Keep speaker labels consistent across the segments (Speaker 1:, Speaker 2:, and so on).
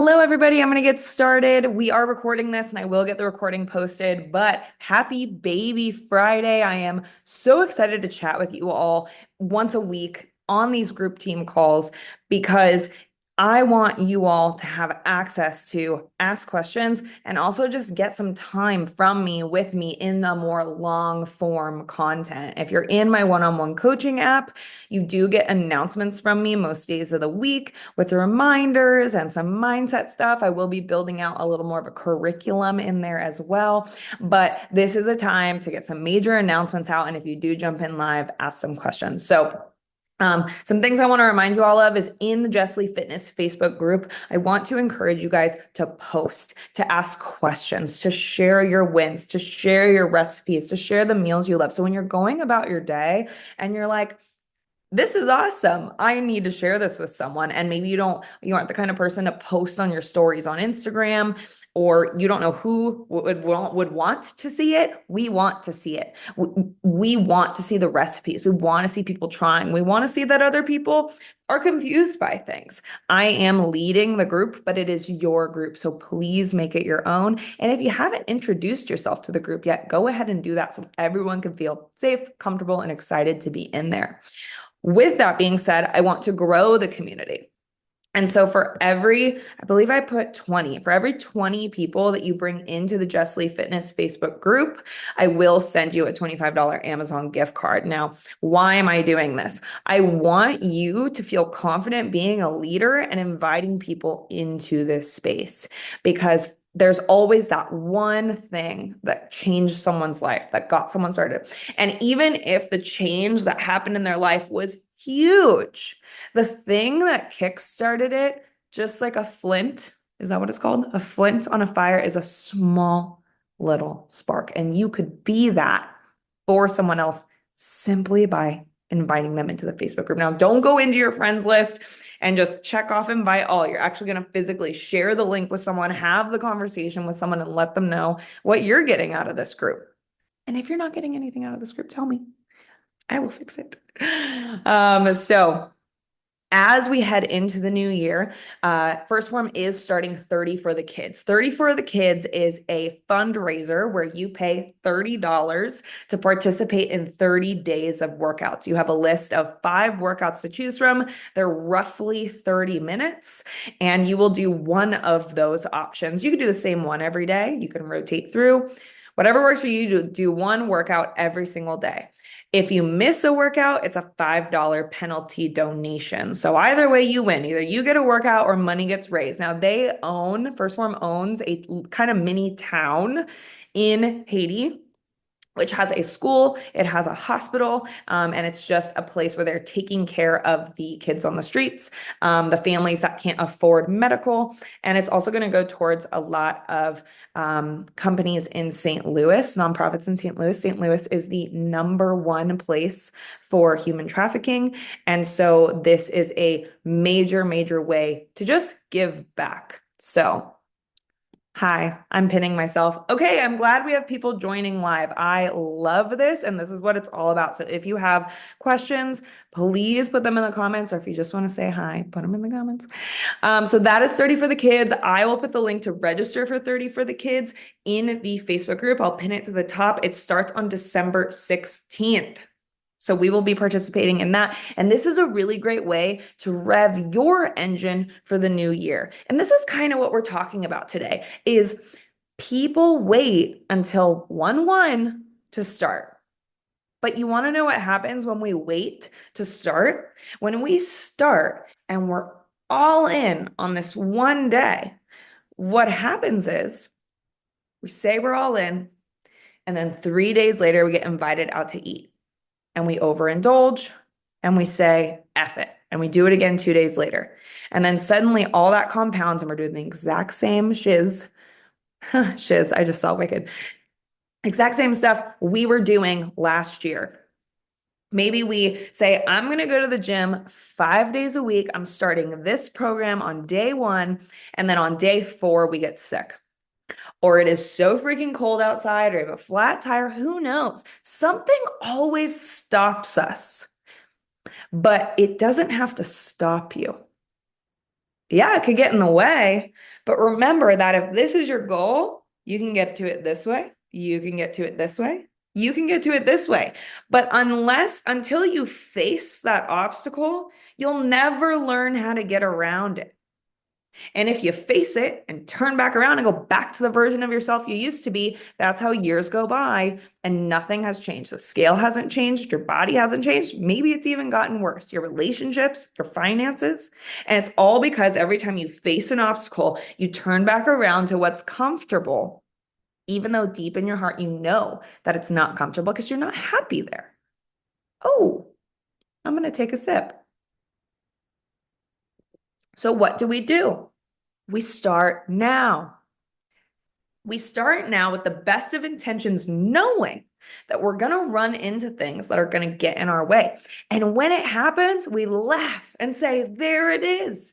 Speaker 1: Hello, everybody. I'm going to get started. We are recording this and I will get the recording posted, but happy baby Friday. I am so excited to chat with you all once a week on these group team calls because I want you all to have access to ask questions and also just get some time from me with me in the more long form content. If you're in my one-on-one coaching app, you do get announcements from me most days of the week with reminders and some mindset stuff. I will be building out a little more of a curriculum in there as well. But this is a time to get some major announcements out. And if you do jump in live, ask some questions. Some things I want to remind you all of is in the Jess Lee Fitness Facebook group, I want to encourage you guys to post, to ask questions, to share your wins, to share your recipes, to share the meals you love. So when you're going about your day and you're like, this is awesome. I need to share this with someone. And maybe you aren't the kind of person to post on your stories on Instagram, or you don't know who would want to see it. We want to see it. We want to see the recipes. We want to see people trying. We want to see that other people are confused by things. I am leading the group, but it is your group. So please make it your own. And if you haven't introduced yourself to the group yet, go ahead and do that so everyone can feel safe, comfortable, and excited to be in there. With that being said, I want to grow the community. And so I believe I put 20, for every 20 people that you bring into the Jess Lee Fitness Facebook group, I will send you a $25 Amazon gift card. Now, why am I doing this? I want you to feel confident being a leader and inviting people into this space because there's always that one thing that changed someone's life, that got someone started. And even if the change that happened in their life was huge, the thing that kickstarted it, just like a flint, is that what it's called? A flint on a fire is a small little spark. And you could be that for someone else simply by inviting them into the Facebook group. Now, don't go into your friends list and just check off invite all. You're actually going to physically share the link with someone, have the conversation with someone, and let them know what you're getting out of this group. And if you're not getting anything out of this group, tell me. I will fix it. So as we head into the new year, First Form is starting 30 for the Kids. 30 for the Kids is a fundraiser where you pay $30 to participate in 30 days of workouts. You have a list of 5 workouts to choose from. They're roughly 30 minutes, and you will do one of those options. You can do the same one every day. You can rotate through. Whatever works for you, do one workout every single day. If you miss a workout, it's a $5 penalty donation. So either way you win. Either you get a workout or money gets raised. Now First Form owns a kind of mini town in Haiti, which has a school, it has a hospital, and it's just a place where they're taking care of the kids on the streets, the families that can't afford medical. And it's also going to go towards a lot of companies in St. Louis, nonprofits in St. Louis. St. Louis is the #1 place for human trafficking. And so this is a major, major way to just give back. So hi, I'm pinning myself. Okay, I'm glad we have people joining live. I love this, and this is what it's all about. So if you have questions, please put them in the comments, or if you just want to say hi, put them in the comments. So that is 30 for the Kids. I will put the link to register for 30 for the Kids in the Facebook group. I'll pin it to the top. It starts on December 16th. So we will be participating in that. And this is a really great way to rev your engine for the new year. And this is kind of what we're talking about today is people wait until 1/1 to start. But you want to know what happens when we wait to start? When we start and we're all in on this one day, what happens is we say we're all in, and then 3 days later, we get invited out to eat. And we overindulge and we say, F it. And we do it again 2 days later. And then suddenly all that compounds and we're doing the exact same shiz. Shiz, I just saw Wicked. Exact same stuff we were doing last year. Maybe we say, I'm going to go to the gym 5 days a week. I'm starting this program on day 1. And then on day 4, we get sick. Or it is so freaking cold outside, or you have a flat tire, who knows? Something always stops us, but it doesn't have to stop you. Yeah, it could get in the way, But remember that if this is your goal, you can get to it this way. You can get to it this way. You can get to it this way. But until you face that obstacle, you'll never learn how to get around it. And if you face it and turn back around and go back to the version of yourself you used to be, that's how years go by and nothing has changed. The scale hasn't changed. Your body hasn't changed. Maybe it's even gotten worse. Your relationships, your finances. And it's all because every time you face an obstacle, you turn back around to what's comfortable, even though deep in your heart, you know that it's not comfortable because you're not happy there. Oh, I'm going to take a sip. So what do? We start now. We start now with the best of intentions, knowing that we're going to run into things that are going to get in our way. And when it happens, we laugh and say, there it is.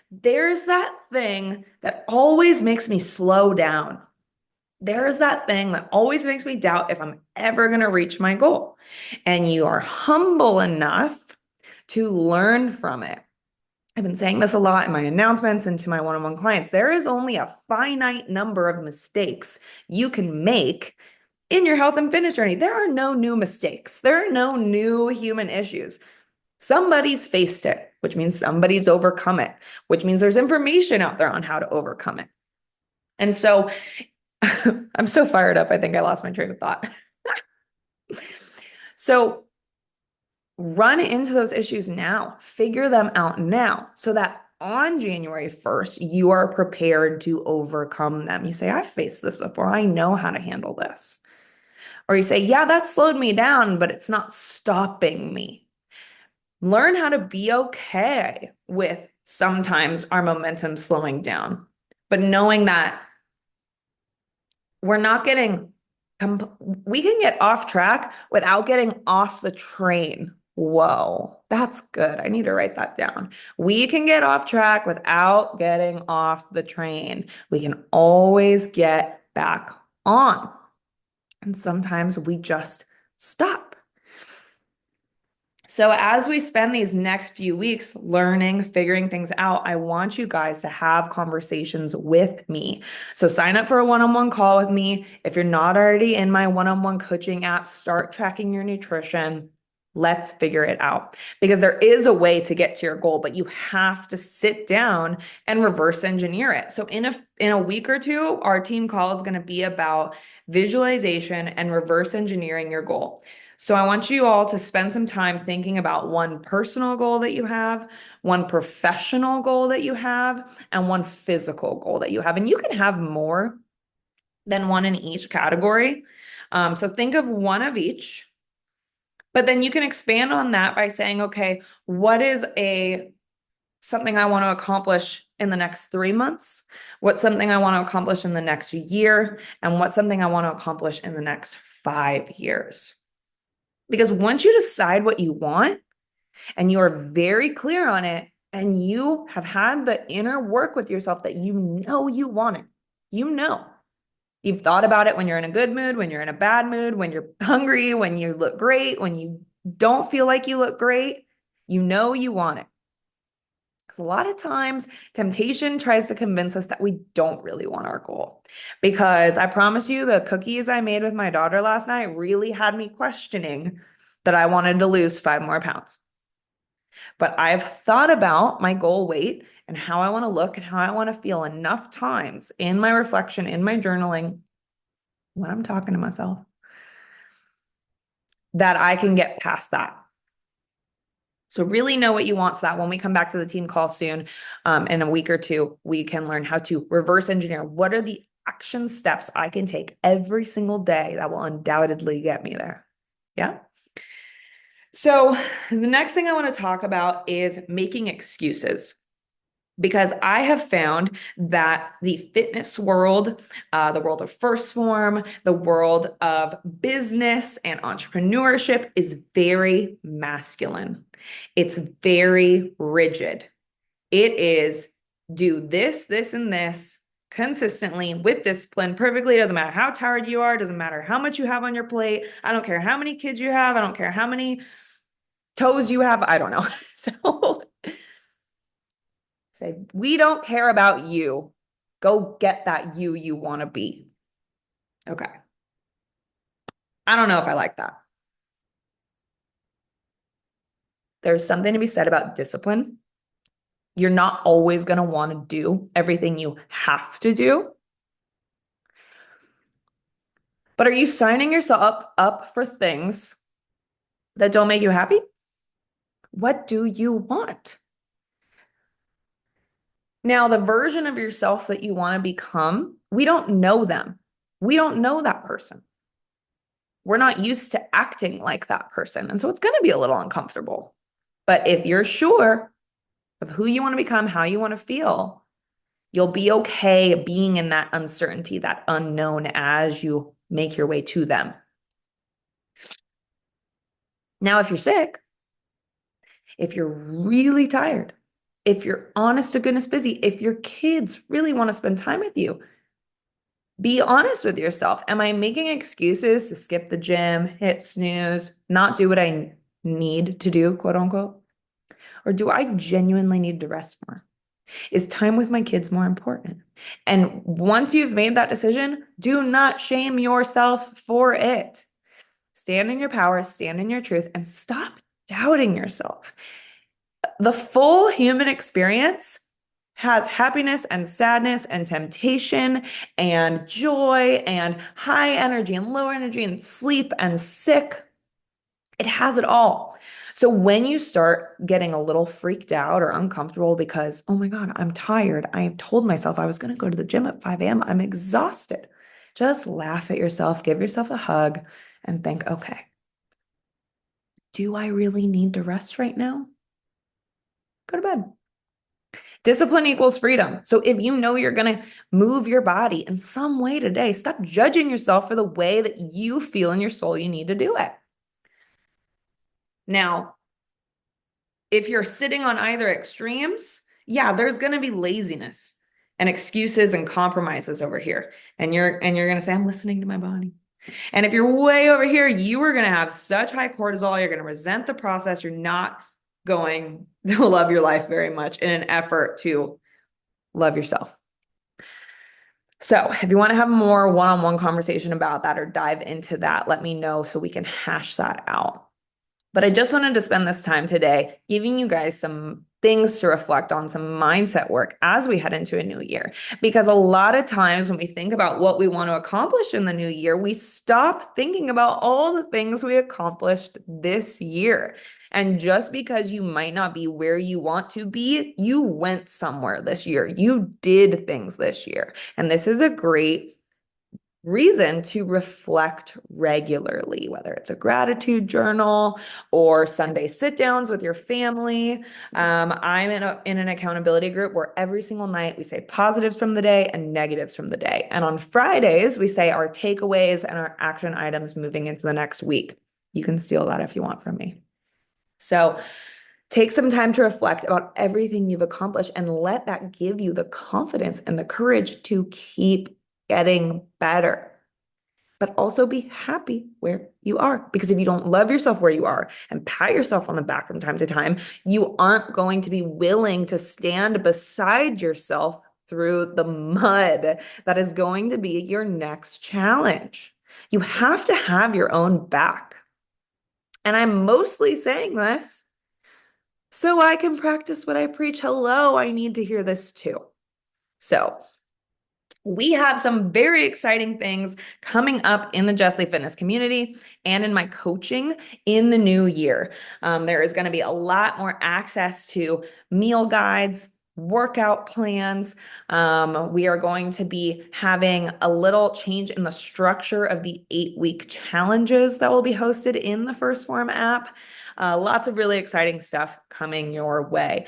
Speaker 1: There's that thing that always makes me slow down. There's that thing that always makes me doubt if I'm ever going to reach my goal. And you are humble enough to learn from it. I've been saying this a lot in my announcements and to my one-on-one clients. There is only a finite number of mistakes you can make in your health and fitness journey. There are no new mistakes. There are no new human issues. Somebody's faced it, which means somebody's overcome it, which means there's information out there on how to overcome it. And so I'm so fired up. I think I lost my train of thought. So run into those issues now, figure them out now, so that on January 1st, you are prepared to overcome them. You say, I've faced this before. I know how to handle this. Or you say, yeah, that slowed me down, but it's not stopping me. Learn how to be okay with sometimes our momentum slowing down, but knowing that we're not we can get off track without getting off the train. Whoa, that's good. I need to write that down. We can get off track without getting off the train. We can always get back on. And sometimes we just stop. So as we spend these next few weeks learning, figuring things out, I want you guys to have conversations with me. So sign up for a one-on-one call with me. If you're not already in my one-on-one coaching app, start tracking your nutrition. Let's figure it out, because there is a way to get to your goal, but you have to sit down and reverse engineer it. So in a week or two, our team call is going to be about visualization and reverse engineering your goal. So I want you all to spend some time thinking about one personal goal that you have, one professional goal that you have, and one physical goal that you have. And you can have more than one in each category. So think of one of each. But then you can expand on that by saying, okay, what is something I want to accomplish in the next 3 months? What's something I want to accomplish in the next year? And what's something I want to accomplish in the next 5 years? Because once you decide what you want and you are very clear on it, and you have had the inner work with yourself that you know you want it, you know. You've thought about it when you're in a good mood, when you're in a bad mood, when you're hungry, when you look great, when you don't feel like you look great, you know you want it. Because a lot of times temptation tries to convince us that we don't really want our goal. Because I promise you, the cookies I made with my daughter last night really had me questioning that I wanted to lose 5 more pounds. But I've thought about my goal weight and how I want to look and how I want to feel enough times in my reflection, in my journaling, when I'm talking to myself, that I can get past that. So really know what you want, so that when we come back to the team call soon, in a week or two, we can learn how to reverse engineer. What are the action steps I can take every single day that will undoubtedly get me there? Yeah. So the next thing I want to talk about is making excuses. Because I have found that the fitness world, the world of First Form, the world of business and entrepreneurship is very masculine. It's very rigid. It is do this, this, and this consistently with discipline perfectly. It doesn't matter how tired you are. It doesn't matter how much you have on your plate. I don't care how many kids you have. I don't care how many toes you have. I don't know. So say, we don't care about you. Go get that you want to be. Okay. I don't know if I like that. There's something to be said about discipline. You're not always going to want to do everything you have to do. But are you signing yourself up for things that don't make you happy? What do you want? Now, the version of yourself that you want to become, we don't know them. We don't know that person. We're not used to acting like that person. And so it's going to be a little uncomfortable. But if you're sure of who you want to become, how you want to feel, you'll be okay being in that uncertainty, that unknown as you make your way to them. Now, if you're sick, if you're really tired, if you're honest to goodness busy, if your kids really want to spend time with you, be honest with yourself. Am I making excuses to skip the gym, hit snooze, not do what I need to do, quote unquote? Or do I genuinely need to rest more? Is time with my kids more important? And once you've made that decision, do not shame yourself for it. Stand in your power, stand in your truth, and stop doubting yourself. The full human experience has happiness and sadness and temptation and joy and high energy and low energy and sleep and sick. It has it all. So when you start getting a little freaked out or uncomfortable because, oh my God, I'm tired. I told myself I was going to go to the gym at 5 a.m. I'm exhausted. Just laugh at yourself, give yourself a hug, and think, okay, do I really need to rest right now? Go to bed. Discipline equals freedom. So if you know you're going to move your body in some way today, stop judging yourself for the way that you feel in your soul you need to do it. Now, if you're sitting on either extremes, yeah, there's going to be laziness and excuses and compromises over here. And you're going to say, I'm listening to my body. And if you're way over here, you are going to have such high cortisol, you're going to resent the process. You're not going to love your life very much in an effort to love yourself. So if you want to have more one-on-one conversation about that or dive into that, let me know so we can hash that out. But I just wanted to spend this time today giving you guys some things to reflect on, some mindset work as we head into a new year. Because a lot of times when we think about what we want to accomplish in the new year, we stop thinking about all the things we accomplished this year. And just because you might not be where you want to be, you went somewhere this year. You did things this year. And this is a great reason to reflect regularly, whether it's a gratitude journal or Sunday sit downs with your family. I'm in an accountability group where every single night we say positives from the day and negatives from the day. And on Fridays, we say our takeaways and our action items moving into the next week. You can steal that if you want from me. So take some time to reflect about everything you've accomplished and let that give you the confidence and the courage to keep getting better. But also be happy where you are. Because if you don't love yourself where you are and pat yourself on the back from time to time, you aren't going to be willing to stand beside yourself through the mud that is going to be your next challenge. You have to have your own back. And I'm mostly saying this so I can practice what I preach. Hello, I need to hear this too. So we have some very exciting things coming up in the Jessie Fitness community and in my coaching in the new year. There is going to be a lot more access to meal guides, workout plans. We are going to be having a little change in the structure of the 8-week challenges that will be hosted in the First Form app. Lots of really exciting stuff coming your way.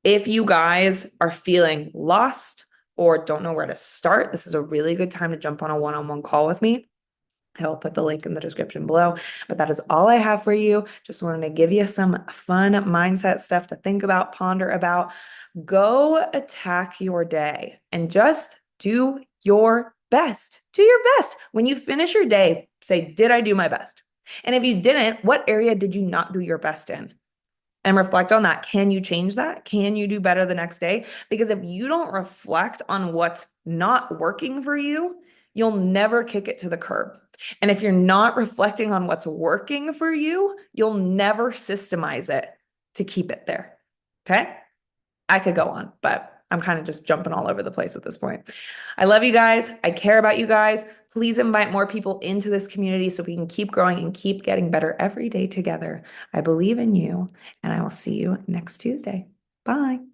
Speaker 1: If you guys are feeling lost or don't know where to start, this is a really good time to jump on a one-on-one call with me. I will put the link in the description below, but that is all I have for you. Just wanted to give you some fun mindset stuff to think about, ponder about. Go attack your day and just do your best. Do your best. When you finish your day, say, did I do my best? And if you didn't, what area did you not do your best in? and reflect on that. Can you change that? Can you do better the next day? Because if you don't reflect on what's not working for you, you'll never kick it to the curb. And if you're not reflecting on what's working for you, you'll never systemize it to keep it there. Okay? I could go on, but I'm kind of just jumping all over the place at this point. I love you guys. I care about you guys. Please invite more people into this community so we can keep growing and keep getting better every day together. I believe in you, and I will see you next Tuesday. Bye.